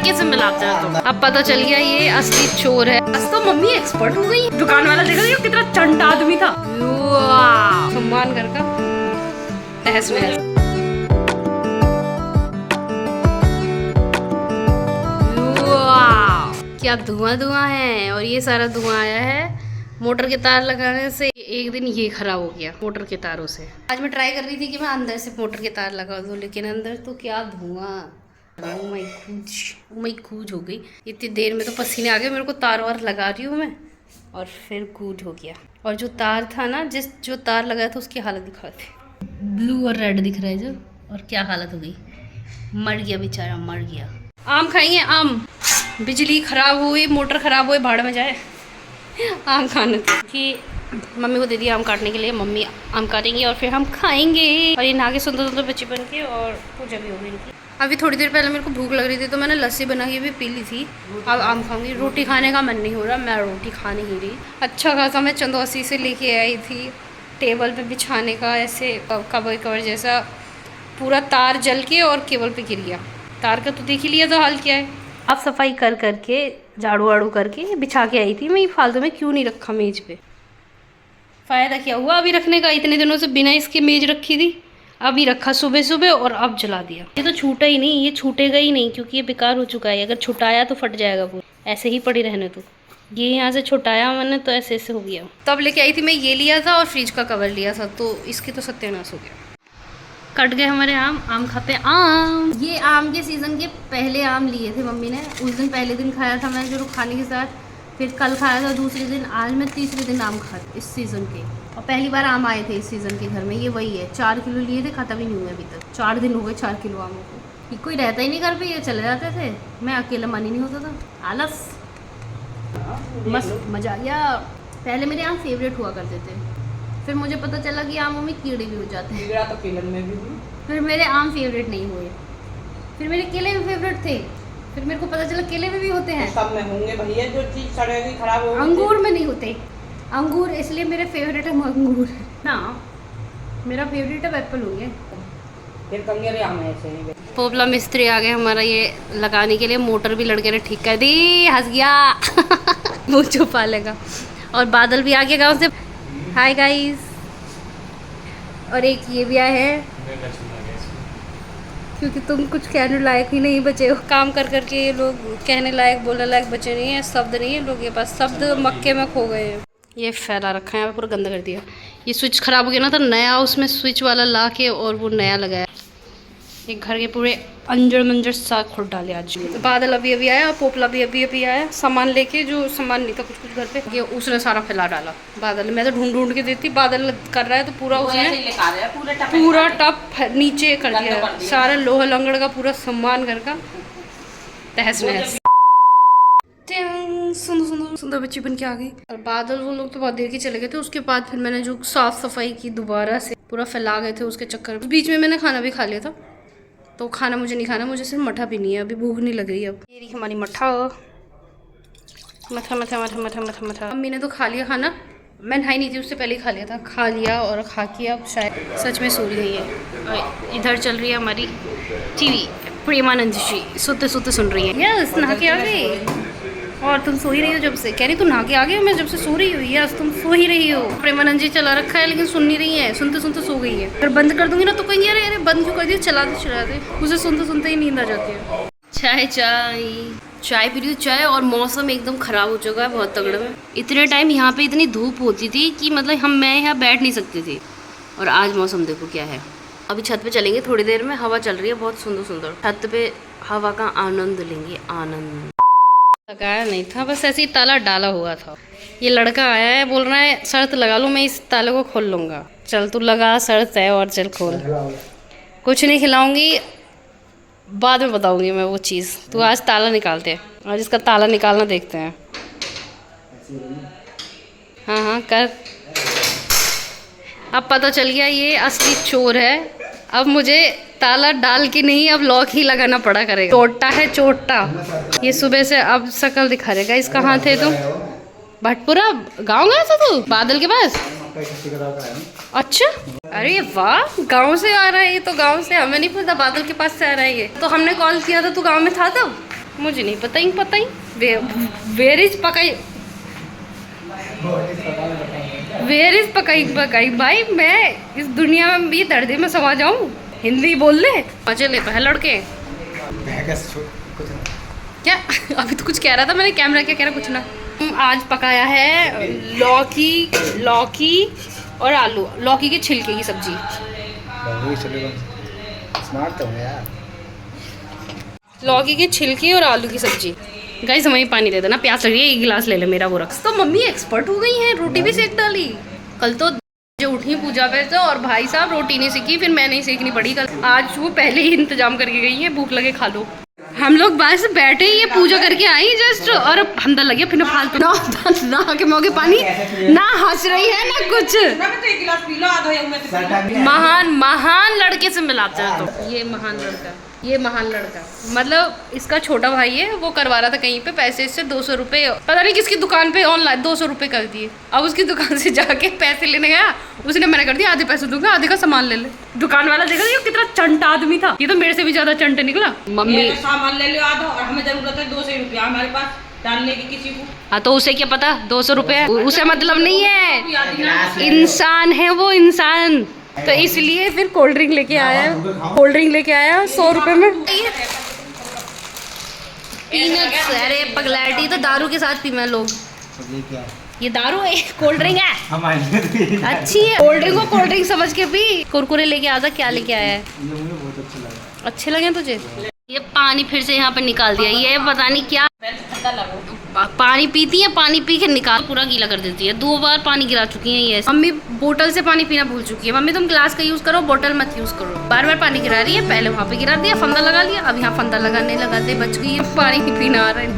तरीके से मिलाते हैं। तो अब पता चल गया ये असली चोर है। बस तो मम्मी एक्सपर्ट हो गई। दुकान वाला देखा ये कितना चंटा आदमी था। सम्मान कर का तहस नहस। क्या धुआं धुआं है। और ये सारा धुआं आया है मोटर के तार लगाने से। एक दिन ये खराब हो गया मोटर के तारों से। आज मैं ट्राई कर रही थी कि मैं अंदर से मोटर के तार लगा दूं, लेकिन अंदर तो क्या धुआं। मैं कूद हो गई इतनी देर में। तो पसीने आ गए मेरे को। तार वार लगा रही हूँ मैं और फिर कूद हो गया। और जो तार था ना, जो तार लगाया था उसकी हालत दिखा थे। ब्लू और रेड दिख रहा है जो। और क्या हालत हो गई। मर गया बेचारा, मर गया। आम खाएंगे आम। बिजली खराब हुई, मोटर खराब हुई, भाड़ में जाए। आम खाने कि मम्मी को दे दिया आम काटने के लिए। मम्मी आम काटेंगी और फिर हम खाएंगे। और ये नहा के सुंदर सुंदर बच्ची बन के। और पूजा भी हो गई इनकी। अभी थोड़ी देर पहले मेरे को भूख लग रही थी तो मैंने लस्सी बना के भी पी ली थी। अब आम खाऊंगी। रोटी खाने का मन नहीं हो रहा, मैं रोटी खा नहीं रही। अच्छा खासा मैं चंदौसी से लेके आई थी टेबल पे बिछाने का, ऐसे कवर जैसा। पूरा तार जल के और केबल पे गिर गया। तार का तो देख ही लिया था हाल क्या है। अब सफाई कर करके झाड़ू वाड़ू करके बिछा के आई थी मैं। फालतू में क्यों नहीं रखा मेज पे। फ़ायदा क्या हुआ अभी रखने का। इतने दिनों से बिना इसके मेज रखी थी। अभी रखा सुबह सुबह और अब जला दिया। ये तो छूटा ही नहीं, ये छूटेगा ही नहीं क्योंकि ये बेकार हो चुका है। अगर छुटाया तो फट जाएगा पूरा। ऐसे ही पड़ी रहने तो। ये यहाँ से छुटाया मैंने तो ऐसे ऐसे हो गया। तब लेके आई थी मैं। ये लिया था और फ्रिज का कवर लिया था, तो इसकी तो सत्यानाश हो गया। कट गए हमारे आम। आम खाते हैं आम। ये आम के सीज़न के पहले आम लिए थे मम्मी ने। उस दिन पहले दिन खाया था मैं जो खाने के साथ। फिर कल खाया था दूसरे दिन। आज मैं तीसरे दिन आम खाती इस सीज़न के। और पहली बार आम आए थे इस सीज़न के घर में। ये वही है। 4 किलो लिए थे, खत्म ही नहीं हुए अभी तक। 4 दिन हो गए 4 किलो आमों को। कोई रहता ही नहीं घर पे, ये चले जाते थे। मैं अकेला मन ही नहीं होता था। आलस। मस्त मज़ा आ गया। पहले मेरे आम फेवरेट हुआ करते थे। फिर मुझे पता चला कि आमों में कीड़े भी हो जाते हैं। कीड़ा तो केले में भी हुई। फिर मेरे आम फेवरेट नहीं हुए। फिर मेरे केले भी फेवरेट थे। फिर मेरे को पता चला केले में भी होते हैं। सब में होंगे भैया, जो चीज़ सड़ेगी खराब होगी। अंगूर में नहीं होते। अंगूर इसलिए मेरे फेवरेट है अंगूर ना। मेरा फेवरेट है एप्पल होंगे। फिर कंगेरे आम ऐसे ही। पोपला मिस्त्री आ गए हमारा ये लगाने के लिए। मोटर भी लड़के ने ठीक कर दी। हंस गया। वो छुपा लेगा। और बादल भी आ गया गाँव से। Hi guys. और एक ये भी आए हैं क्योंकि तुम कुछ कहने लायक ही नहीं बचे हो। काम कर करके ये लोग कहने लायक बोलने लायक बचे नहीं है। शब्द नहीं है लोग के पास। शब्द मक्के में खो गए हैं। ये फैला रखा है, पूरा गंदा कर दिया। ये स्विच खराब हो गया ना, तो नया उसमें स्विच वाला ला के और वो नया लगाया। एक घर के पूरे अंजर मंजर सा खुद डाले आज। बादल अभी अभी आया, पोपला भी अभी अभी आया सामान लेके। जो सामान नहीं था कुछ कुछ घर पे, ये उसने सारा फैला डाला। बादल मैं तो ढूंढ ढूंढ के देती। बादल कर रहा है तो पूरा उसने पूरा टप नीचे कर दिया। सारा लोहा लंगड़ का पूरा सामान घर का तहस नहस। सुंदर सुंदर बच्ची बन के आ गई। और बादल वो लोग तो बहुत देर के चले गए थे। उसके बाद फिर मैंने जो साफ सफाई की दोबारा से, पूरा फैला गए थे उसके चक्कर में। बीच में मैंने खाना भी खा लिया था। तो खाना मुझे नहीं खाना, मुझे सिर्फ मठा पीनी है। अभी भूख नहीं लग रही। अब ये रही हमारी मठा। मठा मठा मठा मठा मठा मठा। मम्मी ने तो खा लिया खाना। मैं नहाई नहीं थी, उससे पहले ही खा लिया था। खा लिया और खा के अब शायद सच में सो रही है। और इधर चल रही है हमारी टीवी। प्रेमानंद जी सोते सोते सुन रही है। यस, नहा के आ गई। और तुम सो ही रही हो जब से। कह रही तुम नहा के आ गई हो। मैं जब से सो रही हूँ। यस, तुम सो ही रही हो। प्रेमानंद जी चला रखा है लेकिन सुन नहीं रही है। सुनते सुनते सो गई है। अगर बंद कर दूंगी ना तो कहेंगे अरे अरे बंद क्यों कर दिया, चला दे। मुझे सुनते सुनते ही नींद आ जाती है। चाय पी रही हूँ चाय। और मौसम एकदम ख़राब हो चुका है बहुत तगड़े में। इतने टाइम यहाँ पे इतनी धूप होती थी कि मतलब मैं यहाँ बैठ नहीं सकती थी। और आज मौसम देखो क्या है। अभी छत पे चलेंगे थोड़ी देर में। हवा चल रही है बहुत सुंदर सुंदर। छत पे हवा का आनंद लेंगे। आनंद लगाया नहीं था, बस ऐसे ही ताला डाला हुआ था। ये लड़का आया है, बोल रहा है शर्त लगा लो, मैं इस ताले को खोल लूँगा। चल तू लगा शर्त है और चल खोल। कुछ नहीं खिलाऊंगी, बाद में बताऊंगी मैं वो चीज़। तू आज ताला निकालते हैं। आज इसका ताला निकालना देखते हैं। हाँ हाँ कर। अब पता चल गया ये असली चोर है। अब मुझे ताला डाल के नहीं, अब लॉक ही लगाना पड़ा करेगा। चोटा है चोटा। ये सुबह से अब शक्ल दिखा रहेगा। इस कहाँ थे तुम? भटपुरा गांव गया था तू बादल के पास? अच्छा, अरे वाह, गांव से आ रहा है ये तो। गांव से हमें नहीं पता बादल के पास से आ रहा है ये तो। हमने कॉल किया था, तू गांव में था तब? मुझे नहीं पता ही वेयर इज पकाई, वेयर इज पकाई भाई। मैं इस दुनिया में ये दर्द में समा जाऊं, हिंदी बोल ले। मजे ले पहले लड़के क्या। अभी तो कुछ कह रहा था मैंने, कैमरा क्या कह रहा, कुछ ना। आज पकाया है लौकी और आलू, लौकी के छिलके की सब्जी। स्मार्ट तो है यार। लौकी के छिलके और आलू की सब्जी। गाइस हमें पानी दे देना, प्यास लग रही है, एक गिलास ले ले मेरा वो रख। तो मम्मी एक्सपर्ट हो गई हैं, रोटी भी सेक डाली। कल तो जो उठी पूजा पे तो, और भाई साहब रोटी नहीं सीखी, फिर मैं नहीं सीखनी पड़ी कल। आज वो पहले ही इंतजाम करके गई है, भूख लगे खा लो। हम लोग बस बैठे ही ये पूजा करके आई जस्ट, और अंदर लगे फिर फालतू ना के मौके पानी ना हंस रही है ना कुछ। एक गिलास पी लो, आधा महान लड़के से मिलाते हैं। तो ये महान लड़का मतलब इसका छोटा भाई है, वो करवा रहा था कहीं पे पैसे इससे 200 रुपये, पता नहीं किसकी दुकान पे ऑनलाइन 200 रुपये कर दिए। अब उसकी दुकान से जाके पैसे लेने गया, उसने मना कर दिया, आधे पैसे दूंगा, आधे का सामान ले ले। दुकान वाला देखा ये कितना चंट आदमी था, ये तो मेरे से भी ज्यादा चंट निकला। मम्मी सामान ले लो आधा, और हमें जरूरत है 200 रुपया हमारे पास डालने की किसी को। हाँ तो उसे क्या पता 200 रुपये, उसे मतलब नहीं है, इंसान है वो इंसान। तो इसलिए फिर कोल्ड ड्रिंक लेके आया 100 रुपए में। पीनट्स, अरे पगलैटी तो दारू के साथ पी मैं लोग। ये दारू है, कोल्ड ड्रिंक है, अच्छी है। कोल्ड ड्रिंक को कोल्ड ड्रिंक समझ के पी। कुरकुरे लेके आता, क्या लेके आया है? अच्छे लगे तुझे? ये पानी फिर से यहाँ पे निकाल दिया, ये पता नहीं क्या पानी पीती है, पानी पी के निकाल पूरा गीला कर देती है। 2 बार पानी गिरा चुकी है ये। मम्मी बोतल से पानी पीना भूल चुकी है। मम्मी तुम ग्लास का यूज करो, बोतल मत यूज करो। बार बार पानी गिरा रही है, पहले वहाँ पे गिरा दिया, फंदा लगा लिया, अब यहाँ फंदा लगाने लगा दे, बच गई है। पानी नहीं पीना आ रहा है।